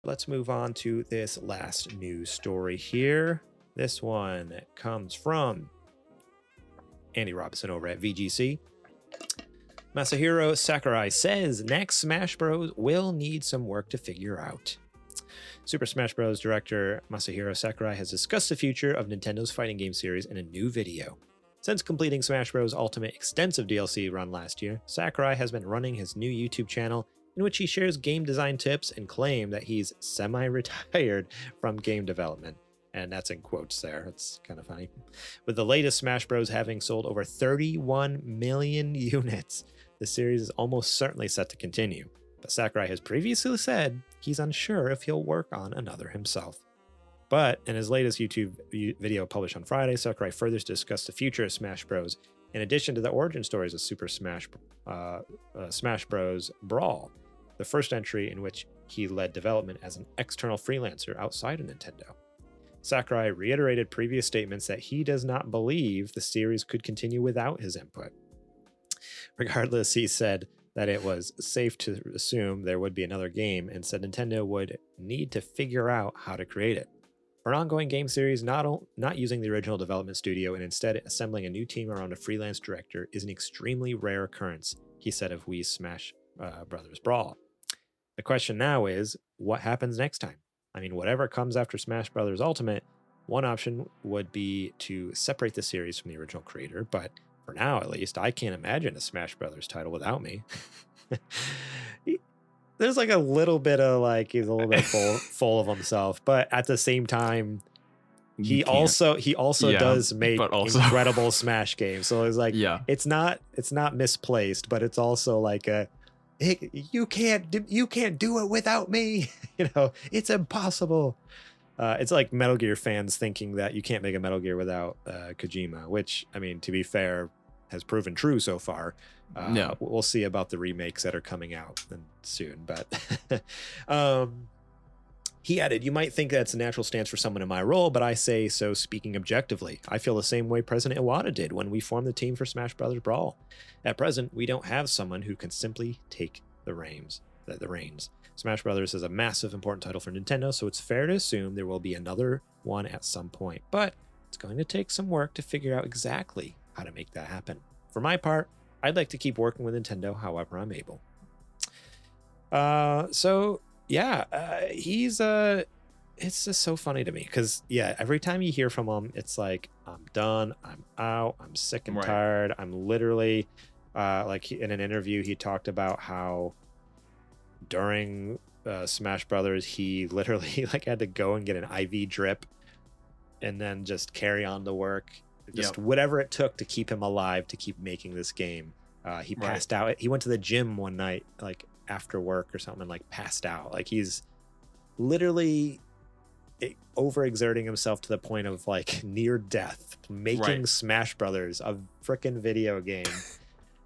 Let's move on to this last news story here. This one comes from Andy Robinson over at VGC. Masahiro Sakurai says next Smash Bros. Will need some work to figure out. Super Smash Bros. Director Masahiro Sakurai has discussed the future of Nintendo's fighting game series in a new video. Since completing Smash Bros. Ultimate extensive DLC run last year, Sakurai has been running his new YouTube channel in which he shares game design tips and claim that he's semi-retired from game development. And that's in quotes there. It's kind of funny. With the latest Smash Bros. Having sold over 31 million units, the series is almost certainly set to continue. But Sakurai has previously said he's unsure if he'll work on another himself. But in his latest YouTube video published on Friday, Sakurai further discussed the future of Smash Bros. In addition to the origin stories of Super Smash Bros. Brawl, the first entry in which he led development as an external freelancer outside of Nintendo. Sakurai reiterated previous statements that he does not believe the series could continue without his input. Regardless, he said that it was safe to assume there would be another game and said Nintendo would need to figure out how to create it. For an ongoing game series, not using the original development studio and instead assembling a new team around a freelance director is an extremely rare occurrence, he said of Wii Smash Brothers Brawl. The question now is, what happens next time? I mean, whatever comes after Smash Brothers Ultimate, one option would be to separate the series from the original creator, but for now, at least, I can't imagine a Smash Brothers title without me. There's like a little bit of like, he's a little bit full of himself, but at the same time, he also does make incredible Smash games. So it's like, it's not misplaced, but it's also like hey, you can't do it without me. It's impossible. It's like Metal Gear fans thinking that you can't make a Metal Gear without Kojima, which, I mean, to be fair, has proven true so far. We'll see about the remakes that are coming out soon. But he added, you might think that's a natural stance for someone in my role, but I say so speaking objectively. I feel the same way President Iwata did when we formed the team for Smash Brothers Brawl. At present, we don't have someone who can simply take the reins. Smash Brothers is a massive, important title for Nintendo, so it's fair to assume there will be another one at some point. But it's going to take some work to figure out exactly how to make that happen. For my part, I'd like to keep working with Nintendo however I'm able. It's just so funny to me because, every time you hear from him, it's like, I'm done, I'm out, I'm sick and tired. I'm literally, in an interview, he talked about how during Smash Brothers, he literally had to go and get an IV drip and then just carry on to work. Just whatever it took to keep him alive, to keep making this game. He passed out. He went to the gym one night, after work or something, and passed out. He's literally overexerting himself to the point of near death, making Smash Brothers a freaking video game.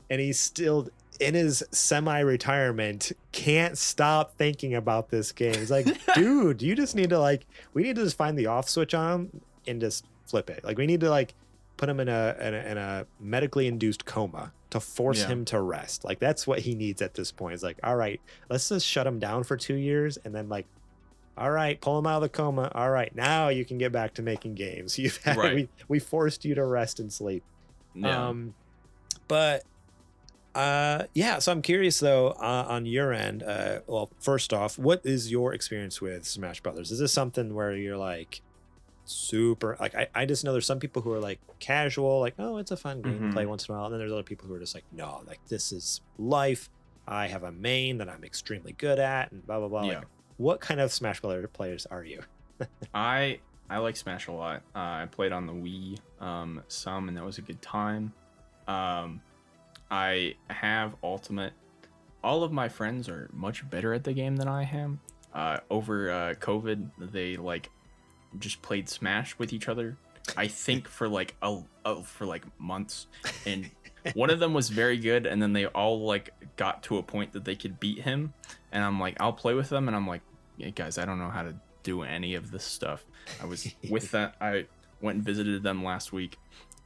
And he's still in his semi-retirement, can't stop thinking about this game. He's like, dude, you just need to we need to just find the off switch on him and just flip it. We need to put him in a medically induced coma to force him to rest. That's what he needs at this point. It's all right, let's just shut him down for 2 years and then all right, pull him out of the coma. All right, now you can get back to making games. We forced you to rest and sleep. So I'm curious though, on your end, first off, what is your experience with Smash Brothers? Is this something where you're super I just know there's some people who are casual, oh, it's a fun game to play once in a while, and then there's other people who are just no, this is life. I have a main that I'm extremely good at and blah blah blah. What kind of Smash Brothers players are you? I like Smash a lot. I played on the Wii some, and that was a good time. I have Ultimate. All of my friends are much better at the game than I am. Over COVID, they just played Smash with each other. I think for months, and one of them was very good, and then they all got to a point that they could beat him, and I'm I'll play with them, and I'm hey guys, I don't know how to do any of this stuff. I was with that. I went and visited them last week,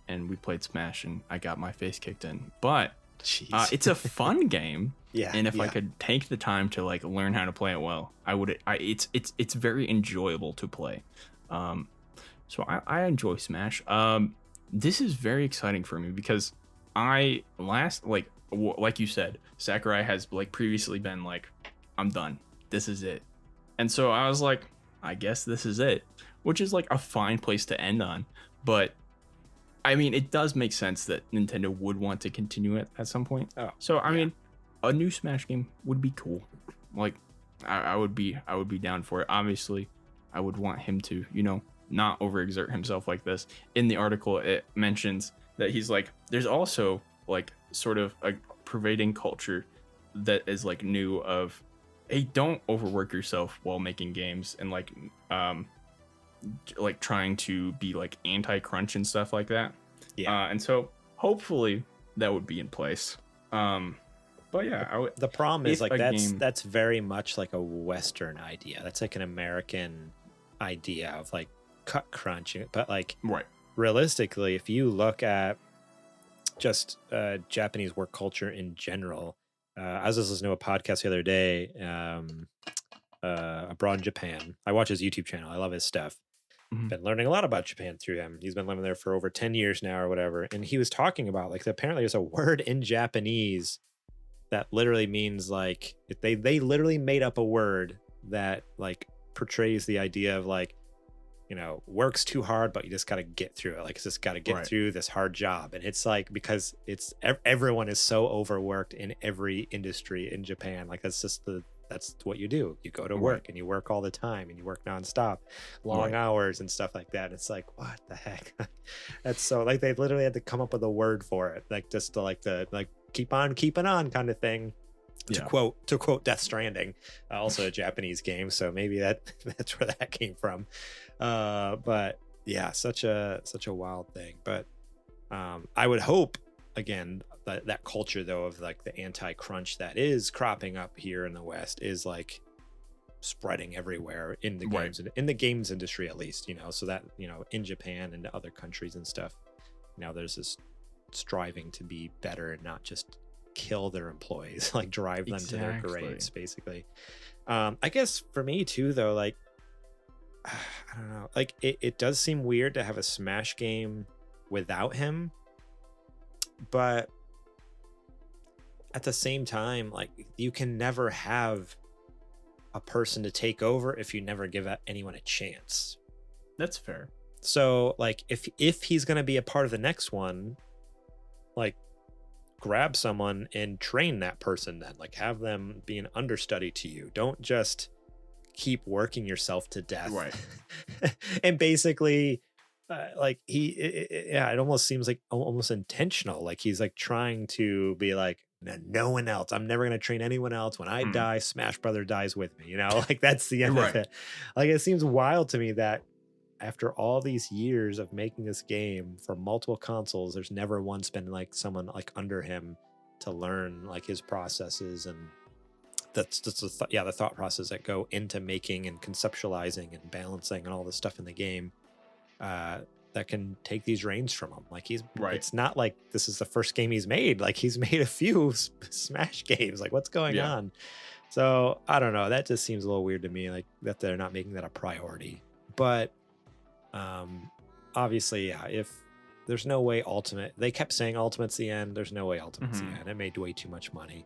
and we played Smash, and I got my face kicked in. But Jeez. It's a fun game. Yeah. And if I yeah. could take the time to like learn how to play it well, I would. It's very enjoyable to play. So I enjoy Smash. This is very exciting for me because like you said, Sakurai has like previously been like, I'm done. This is it. And so I was like, I guess this is it, which is like a fine place to end on. But I mean, it does make sense that Nintendo would want to continue it at some point. Oh, So I yeah. mean, a new Smash game would be cool. Like, I would be down for it. Obviously, I would want him to, not overexert himself like this. In the article, it mentions that he's like, there's also like sort of a pervading culture that is like new of, hey, don't overwork yourself while making games, and like trying to be like anti-crunch and stuff like that. Yeah. And so hopefully that would be in place. But yeah, the problem is if like a that's very much like a Western idea. That's like an American idea of like cut crunching. But like right. realistically, if you look at just Japanese work culture in general, I was listening to a podcast the other day, abroad in Japan. I watch his YouTube channel. I love his stuff. Been learning a lot about Japan through him. He's been living there for over 10 years now or whatever. And he was talking about like apparently there's a word in Japanese that literally means like they literally made up a word that like portrays the idea of like, works too hard, but you just got to get through it. Like it's just got to get through this hard job. And it's like, because it's everyone is so overworked in every industry in Japan. Like that's what you do. You go to work and you work all the time and you work nonstop, long hours and stuff like that. It's like, what the heck? That's so like they literally had to come up with a word for it, like just to like keep on keeping on kind of thing. To quote Death Stranding, also a Japanese game, so maybe that's where that came from. But yeah, such a wild thing. But I would hope again that culture though of like the anti-crunch that is cropping up here in the West is like spreading everywhere in the games, in the games industry at least, so that in Japan and other countries and stuff, there's this striving to be better and not just kill their employees, like drive them to their graves basically. I guess for me too though, like I don't know, like it does seem weird to have a Smash game without him, but at the same time, like you can never have a person to take over if you never give anyone a chance. That's fair. So like if he's going to be a part of the next one, like grab someone and train that person, then like have them be an understudy to you. Don't just keep working yourself to death. And basically it almost seems like almost intentional, like he's like trying to be like, no one else, I'm never going to train anyone else. When I die, Smash Brother dies with me, like that's the end of it. Like it seems wild to me that after all these years of making this game for multiple consoles, there's never once been like someone like under him to learn like his processes, and that's just the thought process that go into making and conceptualizing and balancing and all this stuff in the game, that can take these reins from him. Like it's not like this is the first game he's made. Like he's made a few Smash games. Like what's going on? So I don't know. That just seems a little weird to me, like that they're not making that a priority. But obviously, if there's no way Ultimate, they kept saying Ultimate's the end. There's no way Ultimate's the end. It made way too much money.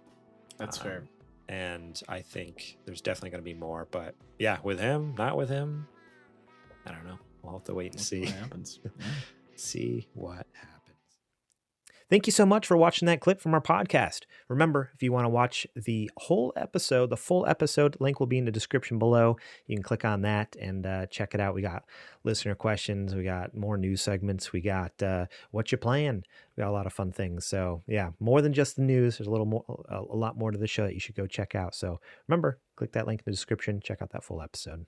That's fair. And I think there's definitely going to be more. But yeah, with him, not with him, I don't know. We'll have to wait and see. What happens. See what happens. Thank you so much for watching that clip from our podcast. Remember, if you want to watch the whole episode, the full episode, link will be in the description below. You can click on that and check it out. We got listener questions. We got more news segments. We got what you playing. We got a lot of fun things. So yeah, more than just the news. There's a lot more to the show that you should go check out. So remember, click that link in the description. Check out that full episode.